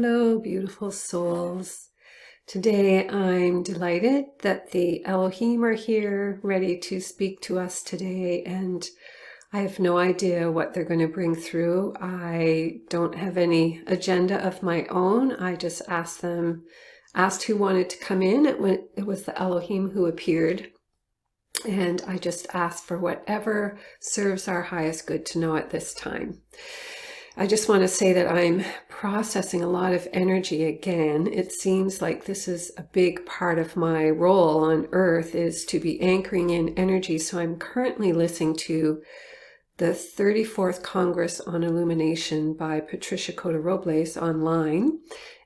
Hello, beautiful souls. Today I'm delighted that the Elohim are here, ready to speak to us today, and I have no idea what they're going to bring through. I don't have any agenda of my own. I just asked who wanted to come in. It was the Elohim who appeared, and I just asked for whatever serves our highest good to know at this time. I just want to say that I'm processing a lot of energy again. It seems like this is a big part of my role on Earth, is to be anchoring in energy. So I'm currently listening to the 34th Congress on Illumination by Patricia Cota-Robles online.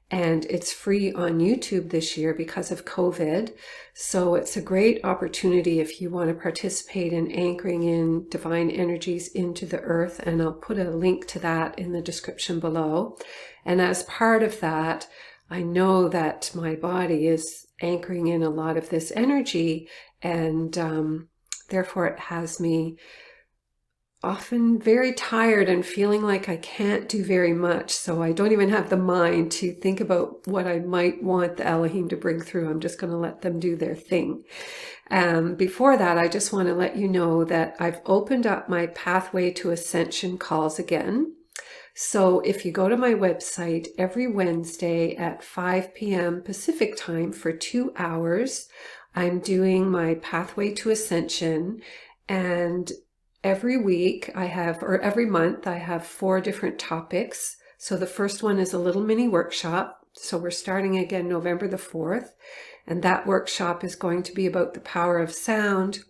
And it's free on YouTube this year because of COVID. So it's a great opportunity if you want to participate in anchoring in divine energies into the earth. And I'll put a link to that in the description below. And as part of that, I know that my body is anchoring in a lot of this energy, and therefore it has me often very tired and feeling like I can't do very much. So I don't even have the mind to think about what I might want the Elohim to bring through. I'm just going to let them do their thing. Before that, I just want to let you know that I've opened up my Pathway to Ascension calls again. So if you go to my website every Wednesday at 5 p.m. Pacific time for 2 hours, I'm doing my Pathway to Ascension, and every week every month I have 4 different topics. So the first one is a little mini workshop. So we're starting again November the 4th. And that workshop is going to be about the power of sound,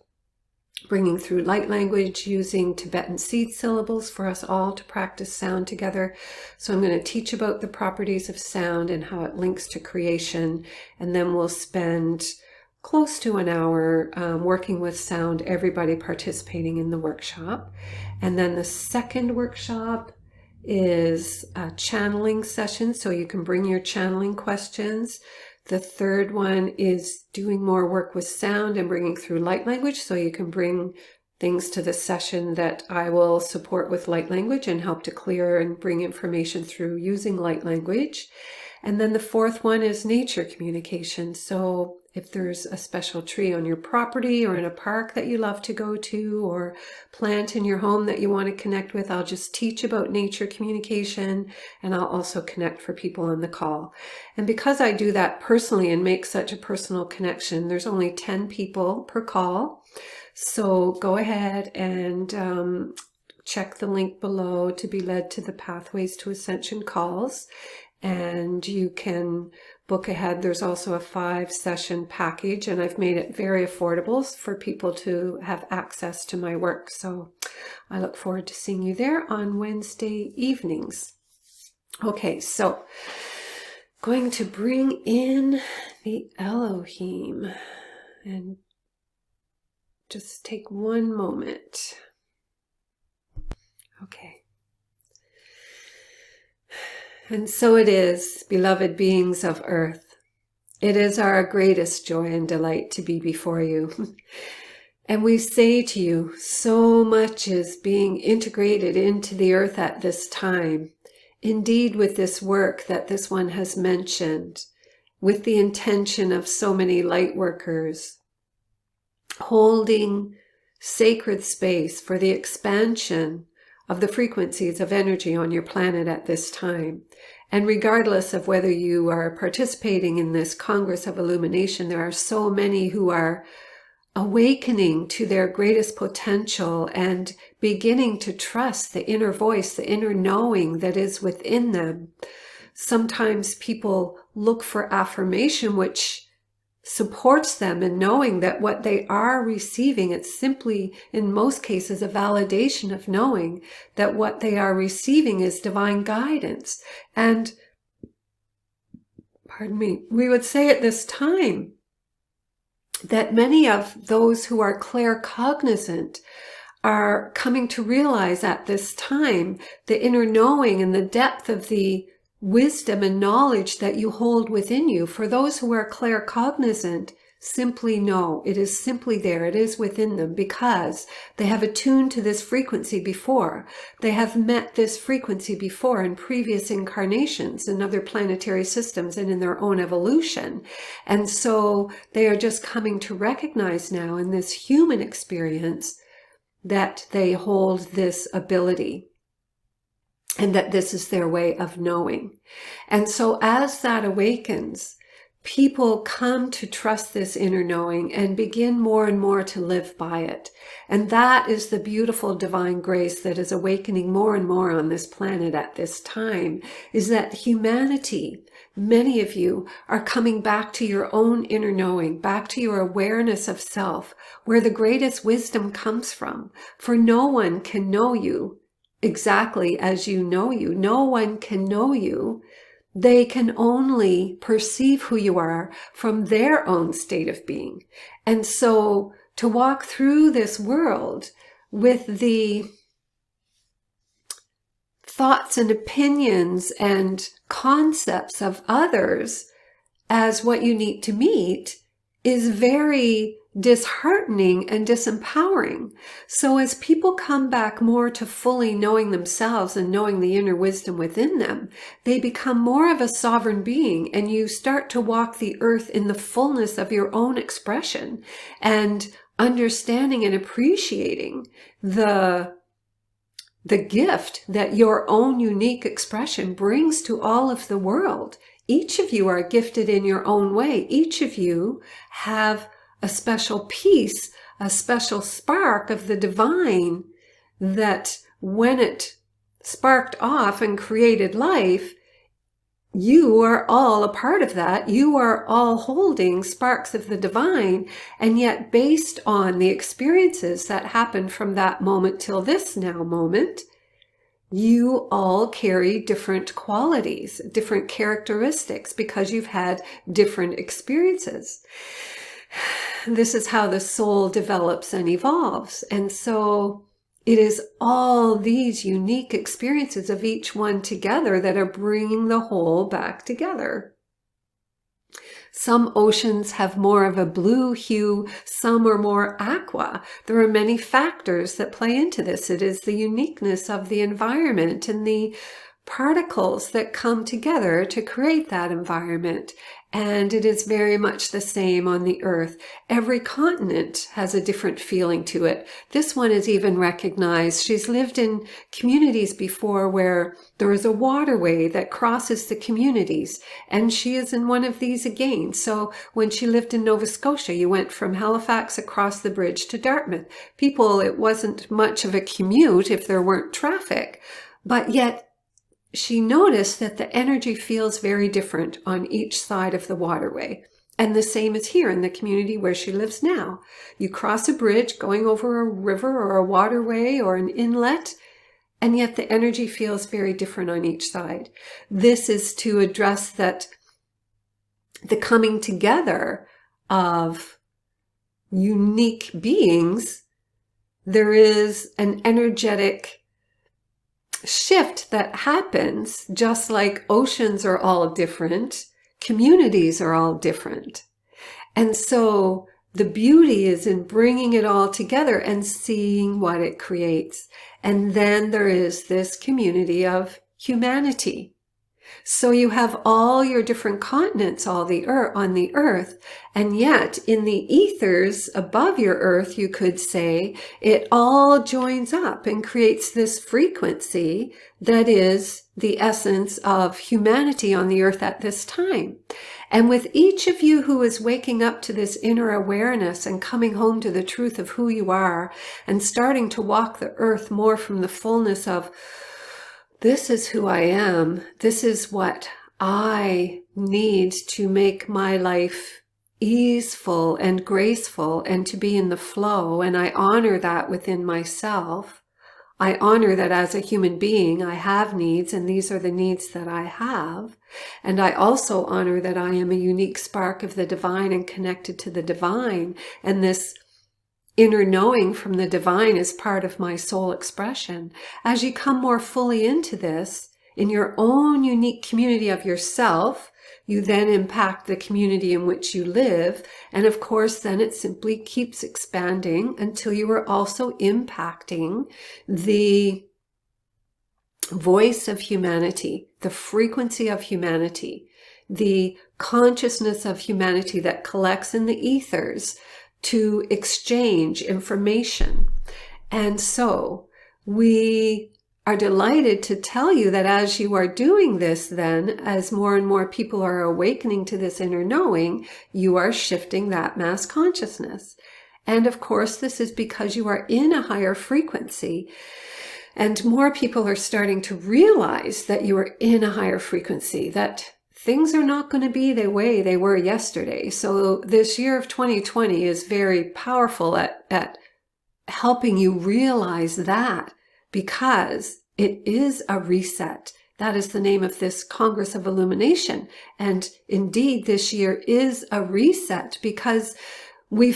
bringing through light language, using Tibetan seed syllables for us all to practice sound together. So I'm going to teach about the properties of sound and how it links to creation. And then we'll spend close to an hour working with sound, everybody participating in the workshop. And then the second workshop is a channeling session, so you can bring your channeling questions. The third one is doing more work with sound and bringing through light language, so you can bring things to the session that I will support with light language and help to clear and bring information through using light language. And then the fourth one is nature communication. So if there's a special tree on your property or in a park that you love to go to, or plant in your home that you want to connect with, I'll just teach about nature communication, and I'll also connect for people on the call. And because I do that personally and make such a personal connection, there's only 10 people per call. So go ahead and check the link below to be led to the Pathways to Ascension calls. And you can book ahead. There's also a 5-session package, and I've made it very affordable for people to have access to my work. So I look forward to seeing you there on Wednesday evenings. Okay, so going to bring in the Elohim and just take one moment. Okay. And so it is, beloved beings of earth. It is our greatest joy and delight to be before you. And we say to you, so much is being integrated into the earth at this time. Indeed, with this work that this one has mentioned, with the intention of so many light workers, holding sacred space for the expansion of the frequencies of energy on your planet at this time. And regardless of whether you are participating in this Congress of Illumination, there are so many who are awakening to their greatest potential and beginning to trust the inner voice, the inner knowing that is within them. Sometimes people look for affirmation, which supports them in knowing that what they are receiving, it's simply, in most cases, a validation of knowing that what they are receiving is divine guidance. And, pardon me, we would say at this time that many of those who are claircognizant are coming to realize at this time the inner knowing and the depth of the wisdom and knowledge that you hold within you. For those who are claircognizant, simply know. It is simply there. It is within them because they have attuned to this frequency before. They have met this frequency before in previous incarnations in other planetary systems and in their own evolution. And so they are just coming to recognize now in this human experience that they hold this ability and that this is their way of knowing. And so as that awakens, people come to trust this inner knowing and begin more and more to live by it. And that is the beautiful divine grace that is awakening more and more on this planet at this time, is that humanity, many of you, are coming back to your own inner knowing, back to your awareness of self, where the greatest wisdom comes from. For no one can know you exactly as you know you. No one can know you. They can only perceive who you are from their own state of being. And so to walk through this world with the thoughts and opinions and concepts of others as what you need to meet is very disheartening and disempowering. So as people come back more to fully knowing themselves and knowing the inner wisdom within them, they become more of a sovereign being, and you start to walk the earth in the fullness of your own expression and understanding and appreciating the gift that your own unique expression brings to all of the world. Each of you are gifted in your own way. Each of you have a special piece, a special spark of the divine that when it sparked off and created life, you are all a part of that. You are all holding sparks of the divine. And yet based on the experiences that happened from that moment till this now moment, you all carry different qualities, different characteristics because you've had different experiences. This is how the soul develops and evolves. And so it is all these unique experiences of each one together that are bringing the whole back together. Some oceans have more of a blue hue, some are more aqua. There are many factors that play into this. It is the uniqueness of the environment and the particles that come together to create that environment. And it is very much the same on the earth. Every continent has a different feeling to it. This one is even recognized. She's lived in communities before where there is a waterway that crosses the communities, and she is in one of these again. So when she lived in Nova Scotia, you went from Halifax across the bridge to Dartmouth. People, it wasn't much of a commute if there weren't traffic, but yet she noticed that the energy feels very different on each side of the waterway. And the same is here in the community where she lives now. You cross a bridge going over a river or a waterway or an inlet, and yet the energy feels very different on each side. This is to address that the coming together of unique beings. There is an energetic shift that happens, just like oceans are all different, communities are all different. And so the beauty is in bringing it all together and seeing what it creates. And then there is this community of humanity. So you have all your different continents on the earth, and yet in the ethers above your earth, you could say, it all joins up and creates this frequency that is the essence of humanity on the earth at this time. And with each of you who is waking up to this inner awareness and coming home to the truth of who you are and starting to walk the earth more from the fullness of, this is who I am. This is what I need to make my life easeful and graceful and to be in the flow. And I honor that within myself. I honor that as a human being, I have needs, and these are the needs that I have. And I also honor that I am a unique spark of the divine and connected to the divine. And this inner knowing from the divine is part of my soul expression. As you come more fully into this, in your own unique community of yourself, You then impact the community in which you live. And of course, then it simply keeps expanding until you are also impacting the voice of humanity, the frequency of humanity, the consciousness of humanity that collects in the ethers to exchange information. And so we are delighted to tell you that as you are doing this, then as more and more people are awakening to this inner knowing, you are shifting that mass consciousness. And of course, this is because you are in a higher frequency. And more people are starting to realize that you are in a higher frequency, that things are not going to be the way they were yesterday. So this year of 2020 is very powerful at helping you realize that, because it is a reset. That is the name of this Congress of Illumination. And indeed, this year is a reset because you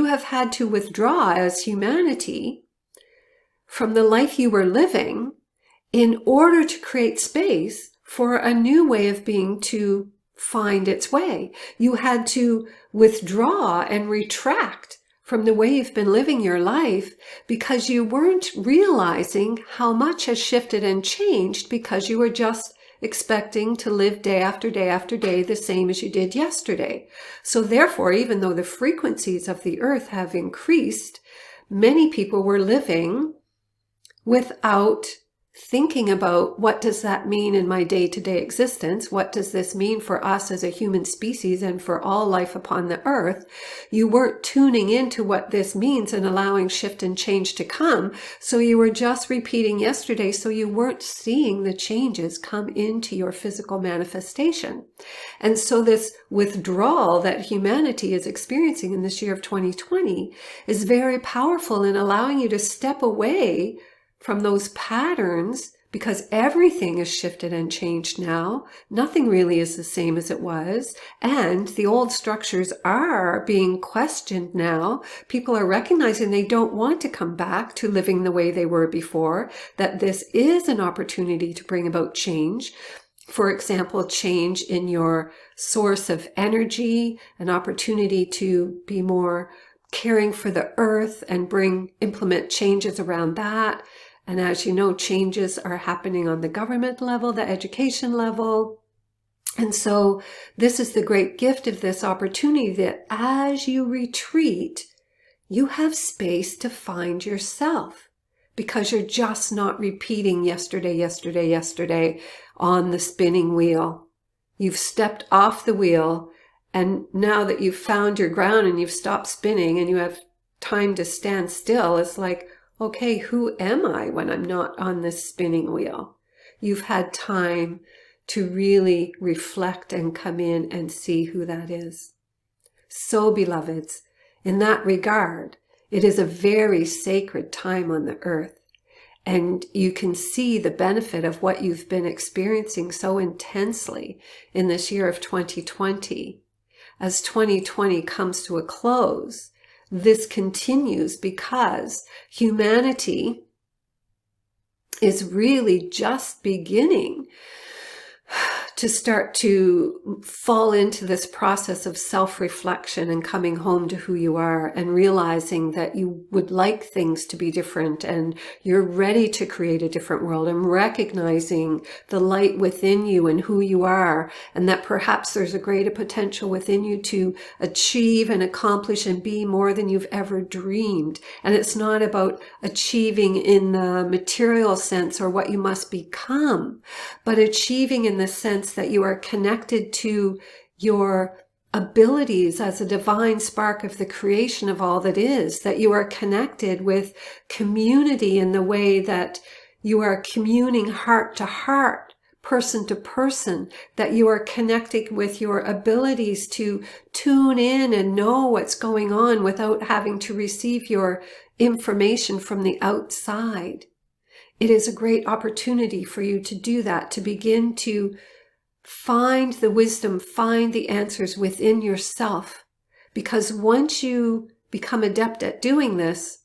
have had to withdraw as humanity from the life you were living in order to create space for a new way of being to find its way. You had to withdraw and retract from the way you've been living your life because you weren't realizing how much has shifted and changed because you were just expecting to live day after day after day the same as you did yesterday. So therefore, even though the frequencies of the earth have increased, many people were living without thinking about what does that mean in my day-to-day existence? What does this mean for us as a human species and for all life upon the earth? You weren't tuning into what this means and allowing shift and change to come. So you were just repeating yesterday. So you weren't seeing the changes come into your physical manifestation. And so this withdrawal that humanity is experiencing in this year of 2020 is very powerful in allowing you to step away from those patterns, because everything is shifted and changed now. Nothing really is the same as it was. And the old structures are being questioned now. People are recognizing they don't want to come back to living the way they were before, that this is an opportunity to bring about change. For example, change in your source of energy, an opportunity to be more caring for the earth and implement changes around that. And as you know, changes are happening on the government level, the education level. And so this is the great gift of this opportunity, that as you retreat, you have space to find yourself, because you're just not repeating yesterday, yesterday, yesterday on the spinning wheel. You've stepped off the wheel, and now that you've found your ground and you've stopped spinning and you have time to stand still, it's like, okay, who am I when I'm not on this spinning wheel? You've had time to really reflect and come in and see who that is. So, beloveds, in that regard, it is a very sacred time on the earth. And you can see the benefit of what you've been experiencing so intensely in this year of 2020. As 2020 comes to a close, this continues because humanity is really just beginning to start to fall into this process of self-reflection and coming home to who you are and realizing that you would like things to be different and you're ready to create a different world, and recognizing the light within you and who you are, and that perhaps there's a greater potential within you to achieve and accomplish and be more than you've ever dreamed. And it's not about achieving in the material sense or what you must become, but achieving in the sense that you are connected to your abilities as a divine spark of the creation of all that is, that you are connected with community in the way that you are communing heart to heart, person to person, that you are connecting with your abilities to tune in and know what's going on without having to receive your information from the outside. It is a great opportunity for you to do that, to begin to find the wisdom, find the answers within yourself. Because once you become adept at doing this,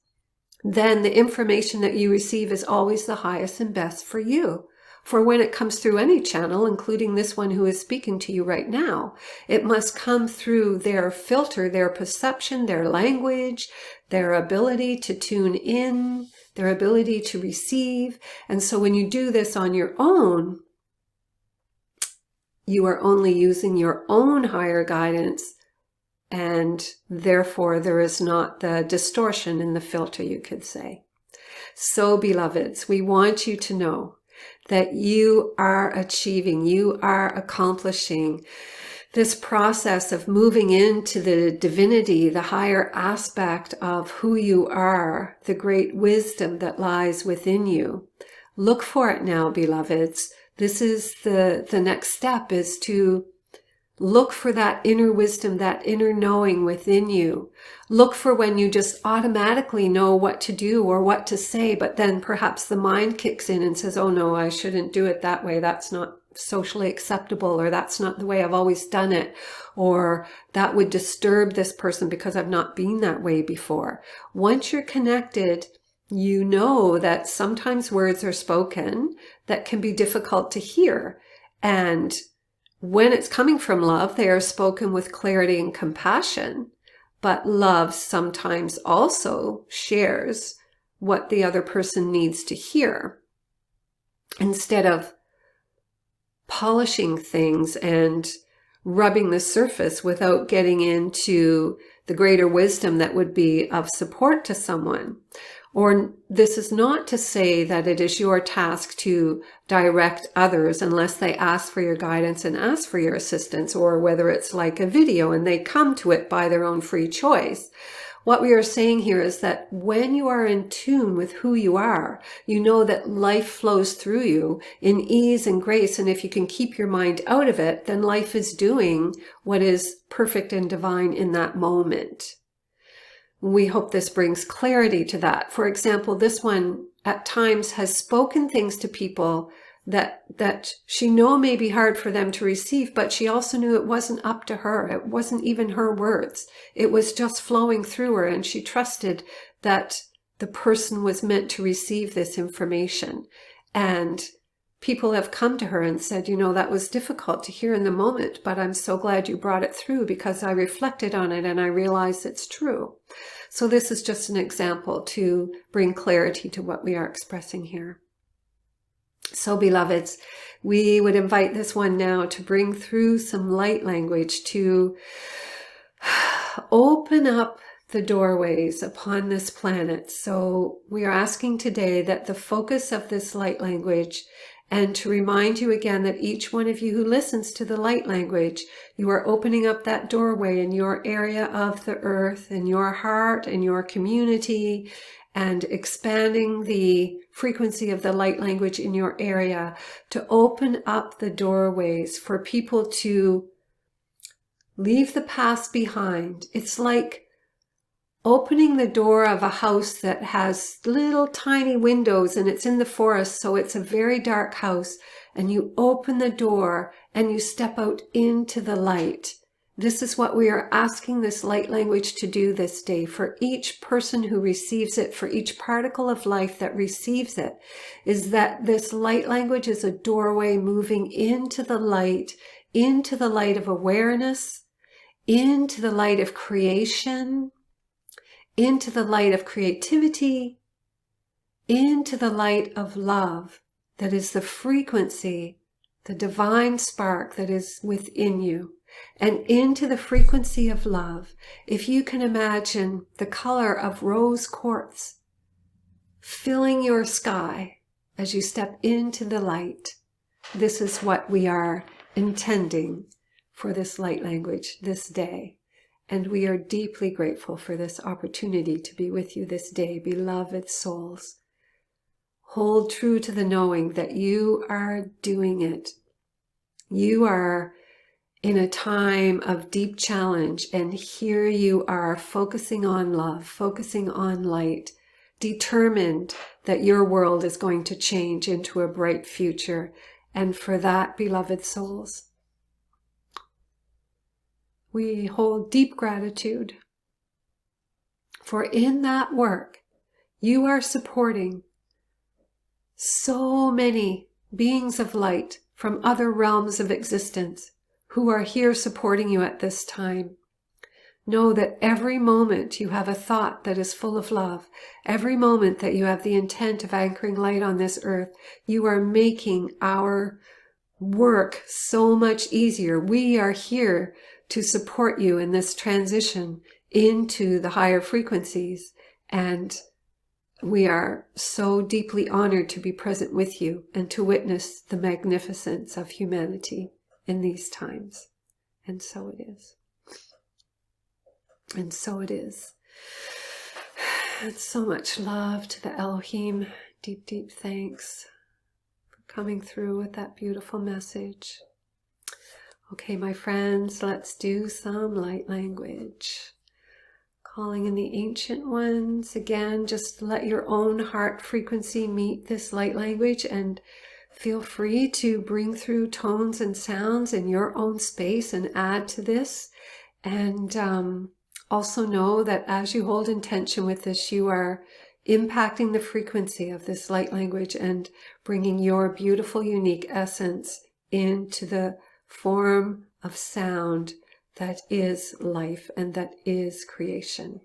then the information that you receive is always the highest and best for you. For when it comes through any channel, including this one who is speaking to you right now, it must come through their filter, their perception, their language, their ability to tune in, their ability to receive. And so when you do this on your own, you are only using your own higher guidance, and therefore there is not the distortion in the filter, you could say. So, beloveds, we want you to know that you are achieving, you are accomplishing this process of moving into the divinity, the higher aspect of who you are, the great wisdom that lies within you. Look for it now, beloveds. This is the next step, is to look for that inner wisdom, that inner knowing within you. Look for when you just automatically know what to do or what to say, but then perhaps the mind kicks in and says, oh no, I shouldn't do it that way. That's not socially acceptable, or that's not the way I've always done it, or that would disturb this person because I've not been that way before. Once you're connected, you know that sometimes words are spoken that can be difficult to hear. And when it's coming from love, they are spoken with clarity and compassion. But love sometimes also shares what the other person needs to hear, instead of polishing things and rubbing the surface without getting into the greater wisdom that would be of support to someone. Or this is not to say that it is your task to direct others unless they ask for your guidance and ask for your assistance, or whether it's like a video and they come to it by their own free choice. What we are saying here is that when you are in tune with who you are, you know that life flows through you in ease and grace. And if you can keep your mind out of it, then life is doing what is perfect and divine in that moment. We hope this brings clarity to that. For example, this one at times has spoken things to people that she know may be hard for them to receive, but she also knew it wasn't up to her. It wasn't even her words. It was just flowing through her, and she trusted that the person was meant to receive this information. And people have come to her and said, you know, that was difficult to hear in the moment, but I'm so glad you brought it through, because I reflected on it and I realized it's true. So this is just an example to bring clarity to what we are expressing here. So, beloveds, we would invite this one now to bring through some light language to open up the doorways upon this planet. So we are asking today that the focus of this light language, and to remind you again that each one of you who listens to the light language, you are opening up that doorway in your area of the earth, in your heart, in your community, and expanding the frequency of the light language in your area to open up the doorways for people to leave the past behind. It's like opening the door of a house that has little tiny windows and it's in the forest, so it's a very dark house, and you open the door and you step out into the light. This is what we are asking this light language to do this day for each person who receives it, for each particle of life that receives it, is that this light language is a doorway moving into the light of awareness, into the light of creation, into the light of creativity, into the light of love that is the frequency, the divine spark that is within you. And into the frequency of love. If you can imagine the color of rose quartz filling your sky as you step into the light, this is what we are intending for this light language this day. And we are deeply grateful for this opportunity to be with you this day, beloved souls. Hold true to the knowing that you are doing it. You are in a time of deep challenge, and here you are focusing on love, focusing on light, determined that your world is going to change into a bright future. And for that, beloved souls, we hold deep gratitude. For in that work, you are supporting so many beings of light from other realms of existence who are here supporting you at this time. Know that every moment you have a thought that is full of love, every moment that you have the intent of anchoring light on this earth, you are making our work so much easier. We are here to support you in this transition into the higher frequencies, and we are so deeply honored to be present with you and to witness the magnificence of humanity in these times. And so it is. And so it is. And so much love to the Elohim. Deep, deep thanks for coming through with that beautiful message. Okay, my friends, let's do some light language. Calling in the ancient ones. Again, just let your own heart frequency meet this light language, and feel free to bring through tones and sounds in your own space and add to this. And also know that as you hold intention with this, you are impacting the frequency of this light language and bringing your beautiful, unique essence into the form of sound that is life and that is creation.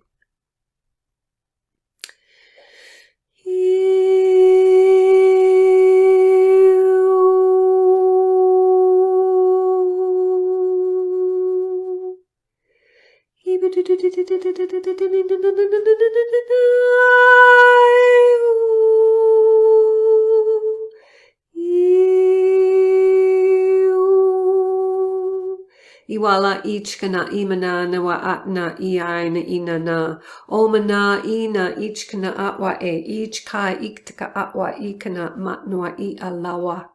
Iwala ichkana imana nawa atna iai na inana. Omana ina ichkana atwa ichka iktaka atwa ikana matnwa I alawa.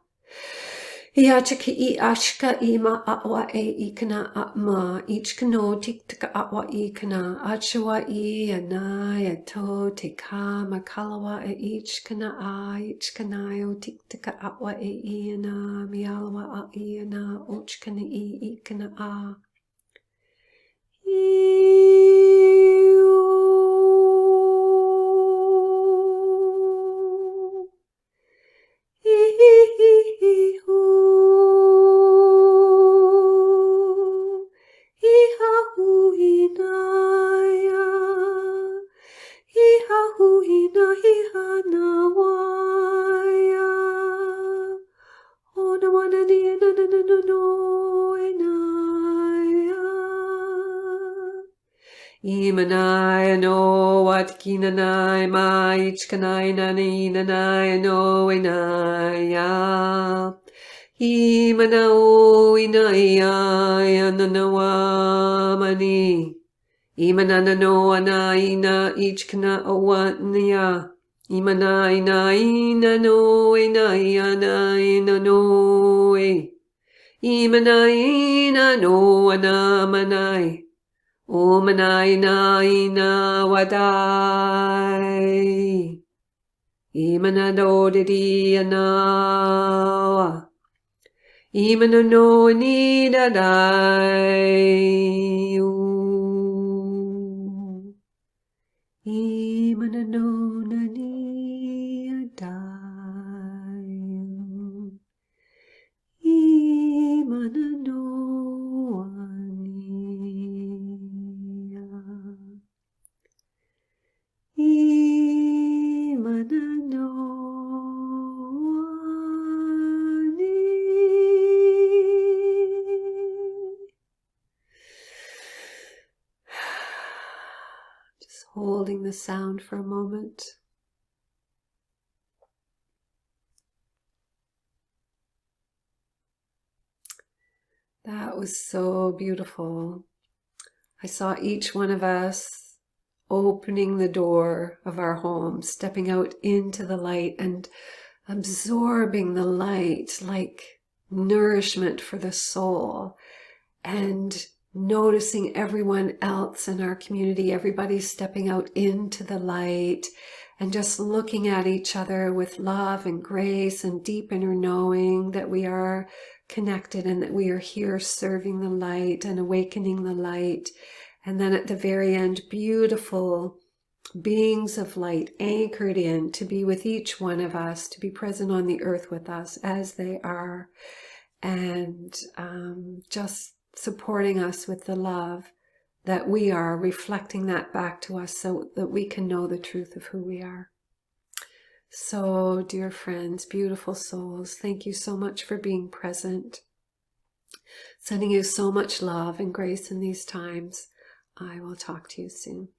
Iachaka I ashka ima atwa ikana atma. Ichkano tiktaka atwa ikana. Achawa I anaya to teka makalawa ichkana ichkanayo tiktaka atwa iana mialawa iana ochkana ikana a. Imanaya no watkinanai ma ichkanai nani nanai no inaya. Imanao inaya nanawa mani. Imanana no anaina ichkana owatnia. Imanaina ina no inaya naina no e. Imanaina no anamanai. Omanai naina wadai. Imanado didi anawa. Imanano nidadai. Imanano naniadai. Imanano. Just holding the sound for a moment. That was so beautiful. I saw each one of us opening the door of our home, stepping out into the light and absorbing the light like nourishment for the soul, and noticing everyone else in our community, everybody stepping out into the light and just looking at each other with love and grace and deep inner knowing that we are connected and that we are here serving the light and awakening the light. And then at the very end, beautiful beings of light anchored in to be with each one of us, to be present on the earth with us as they are, and just supporting us with the love that we are, reflecting that back to us so that we can know the truth of who we are. So, dear friends, beautiful souls, thank you so much for being present. Sending you so much love and grace in these times. I will talk to you soon.